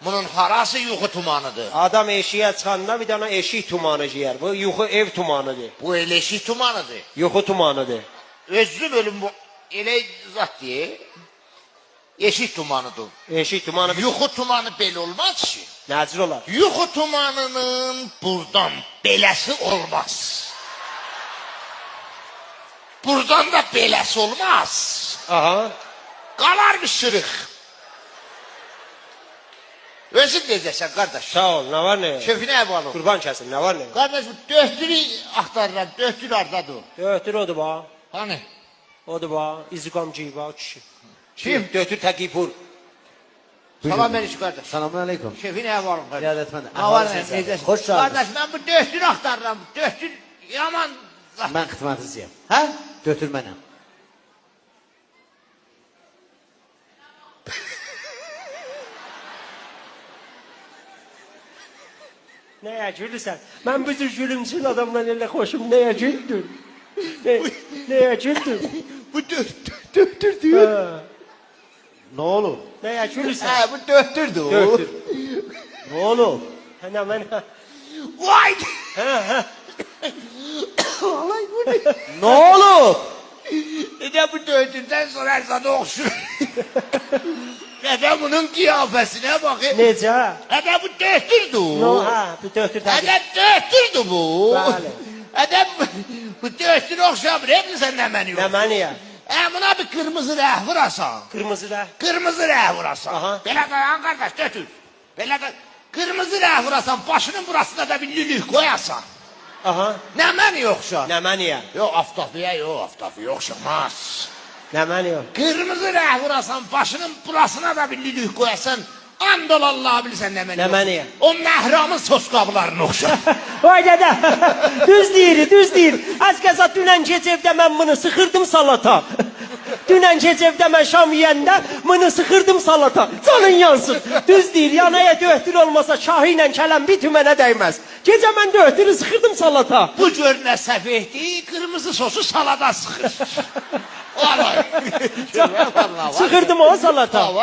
Bunun harası yuxu tumanıdır. Adam eşiğe çıxanda bir dana eşik tumanı giyer. Bu yuxu ev tumanıdır. Bu elə eşik tumanıdır. Yuxu tumanıdır. Özlü bölüm bu elə zat diye. Eşik tumanıdır. Eşik tumanı Yuxu tumanı belə olmaz ki. nəcür olar? Yuxu tumanının buradan beləsi olmaz. Buradan da beləsi olmaz. Aha. Qalar bir sırıq. Özün necəsən qardaş? Sağ ol. Ne var ne? Şefinə əvalım. Kurban kəsin. Ne var ne? Qardaş bu döhtürü axtarıram. Döhtür hardadır o? Döhtür odur ba. Hani? Odur ba. İzikam ciba kişi. Kim? Döhtür təqipur. Salam aleyküm qardaş. Selamun aleyküm. Şefinə əvalım qardaş. Riyadetmen. Ne var necəsən? Hoş geldiniz. Qardaş mən bu döhtürü axtarıram. Döhtür yaman. Ben xidmətiniziyim. Hə? Götürmənəm. Neye gülürsen? Ben bu tür gülümsün adamdan elle hoşum. Neye güldün? Neye güldün? Bu döhtür diyor. Ha. Ne olur? Neye gülürsen? Ha bu döhtürdür o. Döhtür. Ne olur? Hemen ben... Vay! Vallahi bu ne? Ne olur? Ne bu döhtürden sonra her sana okşur. Ne de bunun kıyafesine bakayım. Necə? Ne de bu döhtürdü o. No, ha, bu döhtür Ne tabii. de döhtürdü bu. Bəli. Ne de bu döhtürü okşamır. Hep sen ne meni yok. Ne maniyə? Buna bir kırmızı rəh vurasan. Kırmızı da. Kırmızı rəh vurasan. Aha. Belə dayan kardeş dötür. Belə da kırmızı rəh vurasan başının burasına da bir lülük koyasan. Aha. Ne meni yoksa? Ne maniyə? Yok aftafiye yok aftafiye okşamaz. Ne maniyə? Kırmızı rəh vurasan başının burasına da bir lülük koyasan. Andol Allah bilirsən ne meni Ne maniyə? O məhramın sos qablarını oxşar. Vay dede. Düz deyir, düz deyir. Az kəsə dünən gecə evdə mən bunu sıxırdım salata. Dünən gecə evdə mən şam yeyəndə bunu sıxırdım salata. Canın yansın. Düz deyir, yanaya döhtür olmasa şahı ilə kələm bir tümənə dəyməz. Gecə mən döhtürü sıxırdım salata. Bu gör nə səfehdir, kırmızı sosu salada sıxır. Vallahi. Sıxırdım o salata.